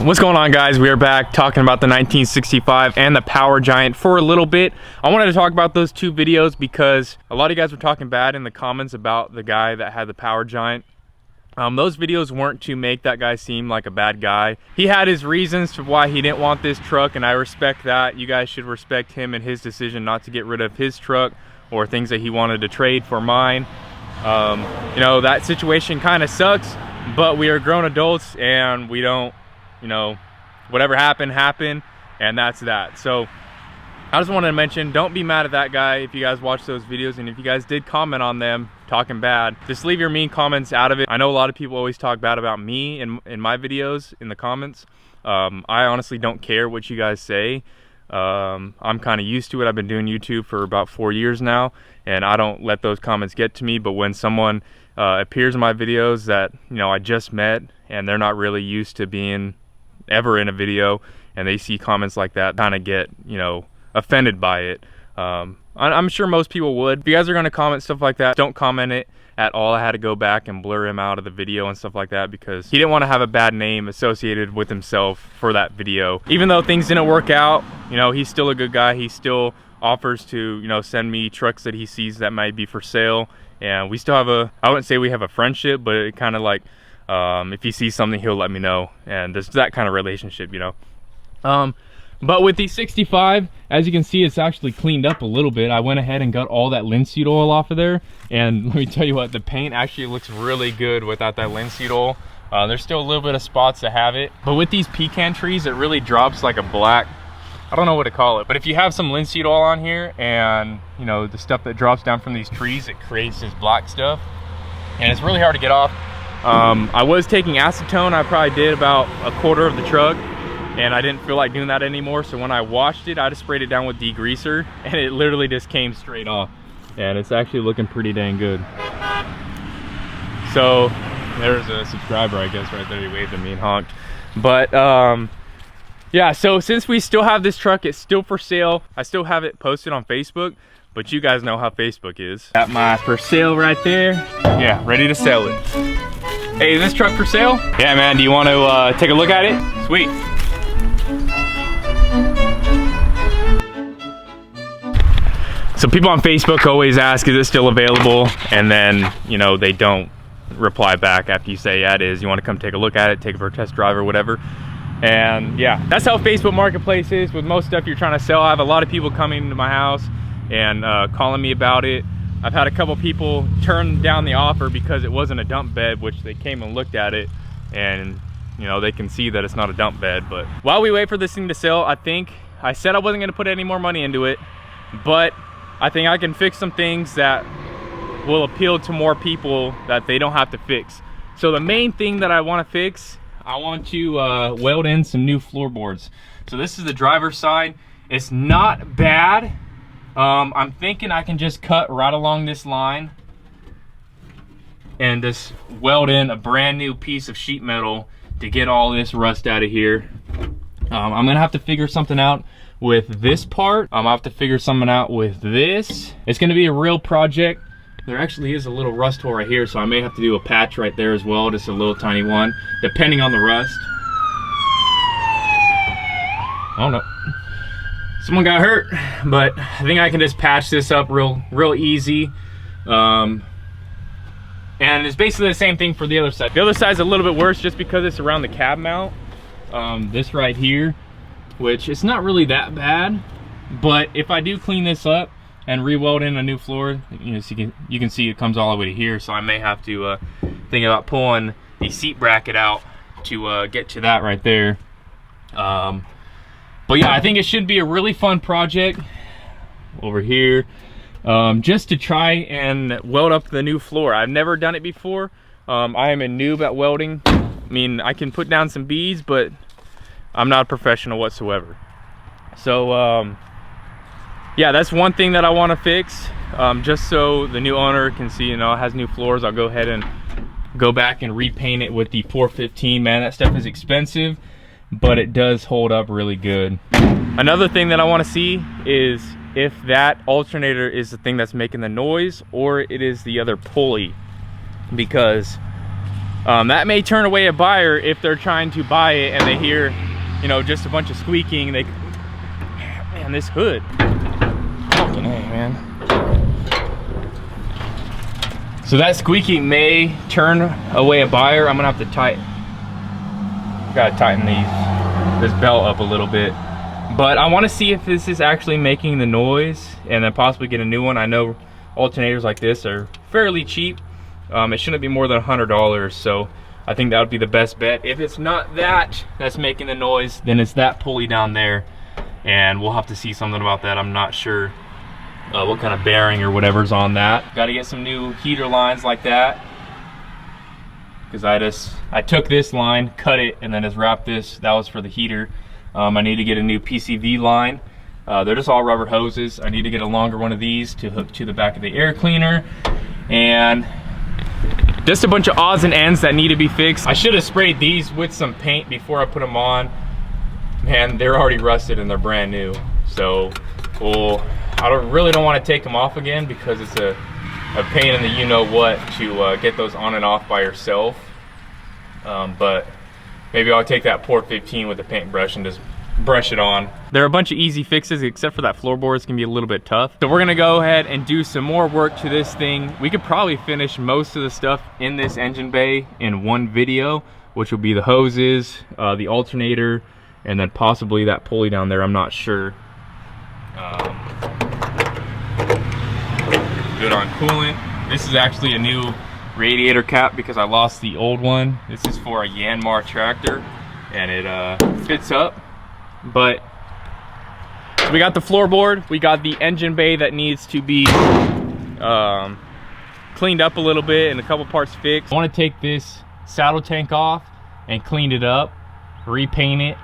What's going on, guys? We are back talking about the 1965 and the Power Giant for a little bit. I wanted to talk about those two videos because a lot of you guys were talking bad in the comments about the guy that had the Power Giant. Those videos weren't to make that guy seem like a bad guy. He had his reasons for why he didn't want this truck, and I respect that. You guys should respect him and his decision not to get rid of his truck or things that he wanted to trade for mine. You know, that situation kind of sucks, but we are grown adults and we don't, you know, whatever happened, and that's that. So I just wanted to mention, don't be mad at that guy if you guys watch those videos, and if you guys did comment on them talking bad, just leave your mean comments out of it. I know a lot of people always talk bad about me in my videos in the comments. I honestly don't care what you guys say. I'm kind of used to it. I've been doing YouTube for about 4 years now, and I don't let those comments get to me. But when someone appears in my videos that, you know, I just met and they're not really used to being ever in a video, and they see comments like that, kind of get, you know, offended by it. I'm sure most people would. If you guys are going to comment stuff like that, don't comment it at all. I had to go back and blur him out of the video and stuff like that because he didn't want to have a bad name associated with himself for that video. Even though things didn't work out, you know, he's still a good guy. He still offers to, you know, send me trucks that he sees that might be for sale, and we still have a, I wouldn't say we have a friendship, but it kind of like, if he sees something, he'll let me know, and there's that kind of relationship, you know. But with the 65, as you can see, it's actually cleaned up a little bit. I went ahead and got all that linseed oil off of there, and let me tell you what, the paint actually looks really good without that linseed oil. There's still a little bit of spots that have it, but with these pecan trees, it really drops like a black, I don't know what to call it, but if you have some linseed oil on here and, you know, the stuff that drops down from these trees, it creates this black stuff, and it's really hard to get off. I was taking acetone. I probably did about a quarter of the truck, and I didn't feel like doing that anymore. So when I washed it, I just sprayed it down with degreaser, and it literally just came straight off. And it's actually looking pretty dang good. So there's a subscriber, I guess, right there. He waved at me and honked. But yeah, so since we still have this truck, it's still for sale. I still have it posted on Facebook, but you guys know how Facebook is. Got my for sale right there. Yeah, ready to sell it. Hey, is this truck for sale? Yeah, man, do you want to take a look at it? Sweet. So people on Facebook always ask, is it still available? And then, you know, they don't reply back after you say, yeah, it is. You want to come take a look at it, take it for a test drive or whatever. And yeah, that's how Facebook Marketplace is with most stuff you're trying to sell. I have a lot of people coming to my house and calling me about it. I've had a couple people turn down the offer because it wasn't a dump bed, which they came and looked at it, and you know, they can see that it's not a dump bed. But while we wait for this thing to sell, I think I said I wasn't going to put any more money into it, but I think I can fix some things that will appeal to more people that they don't have to fix. So the main thing that I want to fix, I want to weld in some new floorboards. So this is the driver's side. It's not bad. I'm thinking I can just cut right along this line and just weld in a brand new piece of sheet metal to get all this rust out of here. I'm gonna have to figure something out with this part. I'll have to figure something out with this. It's gonna be a real project. There actually is a little rust hole right here, so I may have to do a patch right there as well, just a little tiny one, depending on the rust. Oh no. Someone got hurt, but I think I can just patch this up real easy. And it's basically the same thing for the other side. The other side's a little bit worse just because it's around the cab mount. This right here, which it's not really that bad, but if I do clean this up and re-weld in a new floor, you know, so you can see it comes all the way to here, so I may have to think about pulling the seat bracket out to get to that right there. But yeah, I think it should be a really fun project over here, just to try and weld up the new floor. I've never done it before. I am a noob at welding. I mean, I can put down some beads, but I'm not a professional whatsoever. So yeah, that's one thing that I want to fix, just so the new owner can see, you know, it has new floors. I'll go ahead and go back and repaint it with the 415. Man, that stuff is expensive, but it does hold up really good. Another thing that I want to see is if that alternator is the thing that's making the noise or it is the other pulley, because That may turn away a buyer if they're trying to buy it and they hear, you know, just a bunch of squeaking. They, man, this hood, fucking A, man. So that squeaking may turn away a buyer. I'm gonna have to gotta tighten this belt up a little bit. But I want to see if this is actually making the noise and then possibly get a new one. I know alternators like this are fairly cheap. It shouldn't be more than $100, so I think that would be the best bet. If it's not that's making the noise, then it's that pulley down there, and we'll have to see something about that. I'm not sure what kind of bearing or whatever's on that. Got to get some new heater lines like that, because I took this line, cut it, and then just wrapped this. That was for the heater. I need to get a new PCV line. They're just all rubber hoses. I need to get a longer one of these to hook to the back of the air cleaner, and just a bunch of odds and ends that need to be fixed. I should have sprayed these with some paint before I put them on. Man, they're already rusted and they're brand new. So, well, I really don't want to take them off again, because it's a pain in the you-know-what to get those on and off by yourself. But maybe I'll take that Port 15 with a paintbrush and just brush it on. There are a bunch of easy fixes, except for that floorboard. It's gonna be a little bit tough. So we're gonna go ahead and do some more work to this thing. We could probably finish most of the stuff in this engine bay in one video, which will be the hoses, the alternator, and then possibly that pulley down there. I'm not sure. Good on coolant. This is actually a new radiator cap because I lost the old one. This is for a Yanmar tractor, and it fits up. But so we got the floorboard, we got the engine bay that needs to be cleaned up a little bit and a couple parts fixed. I want to take this saddle tank off and clean it up, repaint it,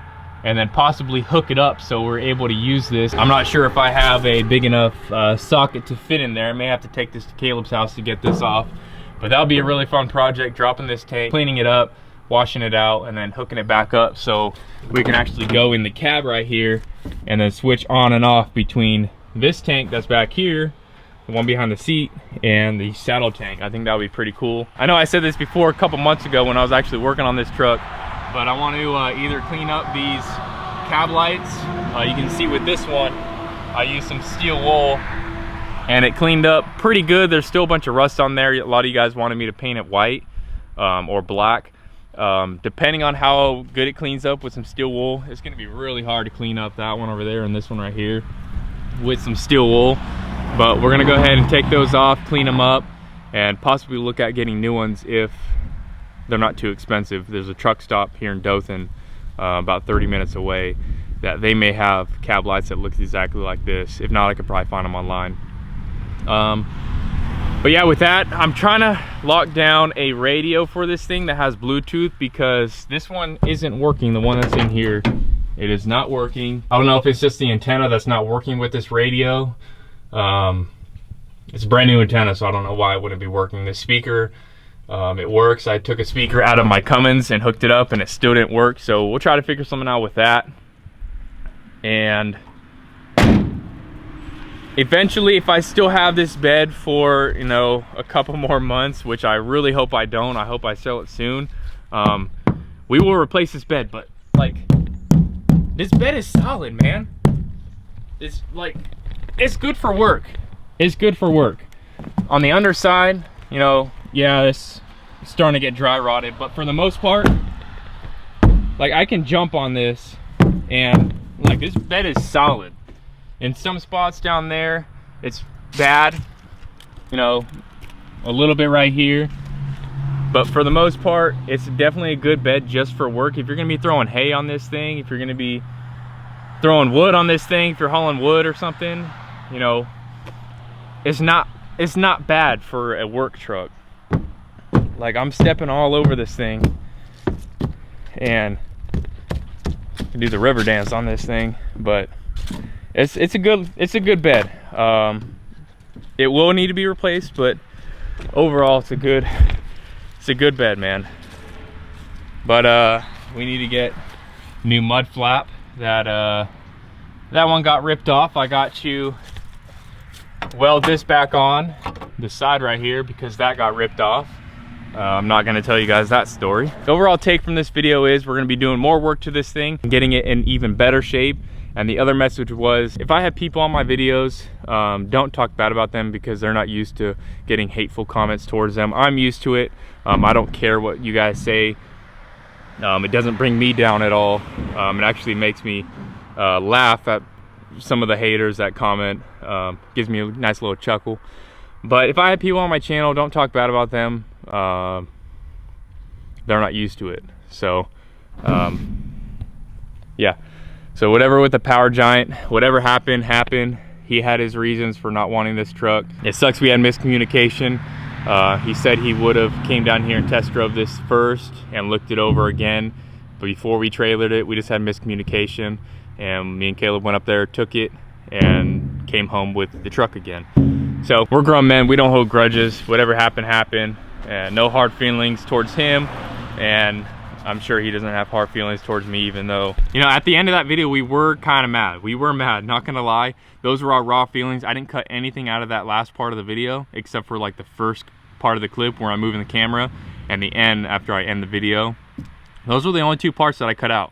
and then possibly hook it up so we're able to use this. I'm not sure if I have a big enough socket to fit in there. I may have to take this to Caleb's house to get this off, but that'll be a really fun project, dropping this tank, cleaning it up, washing it out, and then hooking it back up so we can actually go in the cab right here and then switch on and off between this tank that's back here, the one behind the seat, and the saddle tank. I think that would be pretty cool. I know I said this before a couple months ago when I was actually working on this truck, but I want to either clean up these cab lights. You can see with this one, I used some steel wool and it cleaned up pretty good. There's still a bunch of rust on there. A lot of you guys wanted me to paint it white or black. Depending on how good it cleans up with some steel wool, it's going to be really hard to clean up that one over there and this one right here with some steel wool. But we're going to go ahead and take those off, clean them up, and possibly look at getting new ones if they're not too expensive. There's a truck stop here in Dothan, about 30 minutes away, that they may have cab lights that look exactly like this. If not, I could probably find them online. But yeah, with that, I'm trying to lock down a radio for this thing that has Bluetooth, because this one isn't working. The one that's in here, it is not working. I don't know if it's just the antenna that's not working with this radio. It's a brand new antenna, so I don't know why it wouldn't be working. The speaker, it works. I took a speaker out of my Cummins and hooked it up and it still didn't work. So we'll try to figure something out with that. And eventually, if I still have this bed for, you know, a couple more months, which I really hope I don't, I hope I sell it soon, we will replace this bed. But like, this bed is solid, man. It's like, it's good for work. It's good for work. On the underside, you know, yeah, it's starting to get dry rotted, but for the most part, like, I can jump on this and like, this bed is solid. In some spots down there, it's bad, you know, a little bit right here. But for the most part, it's definitely a good bed just for work. If you're gonna be throwing hay on this thing, if you're gonna be throwing wood on this thing, if you're hauling wood or something, you know, it's not bad for a work truck. Like, I'm stepping all over this thing and I can do the river dance on this thing, but it's a good bed. It will need to be replaced, but overall it's a good bed, man. But we need to get new mud flap. That one got ripped off. I got to weld this back on the side right here because that got ripped off. I'm not gonna tell you guys that story. The overall take from this video is we're gonna be doing more work to this thing and getting it in even better shape. And the other message was, if I have people on my videos, don't talk bad about them because they're not used to getting hateful comments towards them. I'm used to it. I don't care what you guys say. It doesn't bring me down at all. It actually makes me laugh at some of the haters that comment. Gives me a nice little chuckle. But if I have people on my channel, don't talk bad about them. They're not used to it. So yeah. So whatever with the Power Giant, whatever happened. He had his reasons for not wanting this truck. It sucks we had miscommunication. He said he would have came down here and test drove this first and looked it over again. But before we trailered it, we just had miscommunication. And me and Caleb went up there, took it, and came home with the truck again. So we're grown men, we don't hold grudges. Whatever happened. And no hard feelings towards him. And I'm sure he doesn't have hard feelings towards me, even though, you know, at the end of that video, we were kind of mad. We were mad, not gonna lie. Those were our raw feelings. I didn't cut anything out of that last part of the video, except for like the first part of the clip where I'm moving the camera, and the end after I end the video. Those were the only two parts that I cut out.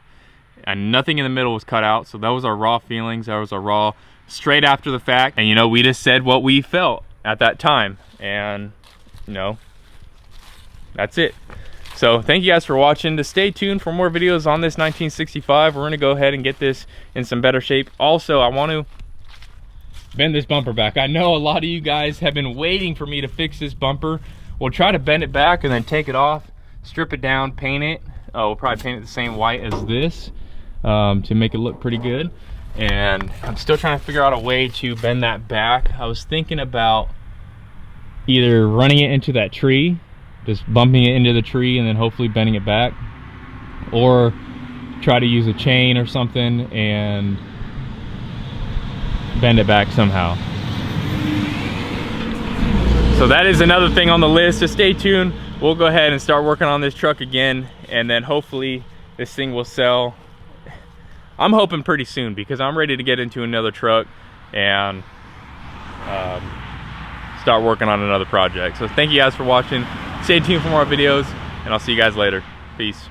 And nothing in the middle was cut out. So that was our raw feelings. That was our raw straight after the fact. And you know, we just said what we felt at that time. And you know, that's it. So thank you guys for watching. To stay tuned for more videos on this 1965. We're gonna go ahead and get this in some better shape. Also, I want to bend this bumper back. I know a lot of you guys have been waiting for me to fix this bumper. We'll try to bend it back and then take it off, strip it down, paint it. We'll probably paint it the same white as this to make it look pretty good. And I'm still trying to figure out a way to bend that back. I was thinking about either running it into that tree, just bumping it into the tree and then hopefully bending it back, or try to use a chain or something and bend it back somehow. So that is another thing on the list, so stay tuned. We'll go ahead and start working on this truck again, and then hopefully this thing will sell. I'm hoping pretty soon, because I'm ready to get into another truck and start working on another project. So thank you guys for watching. Stay tuned for more videos, and I'll see you guys later. Peace.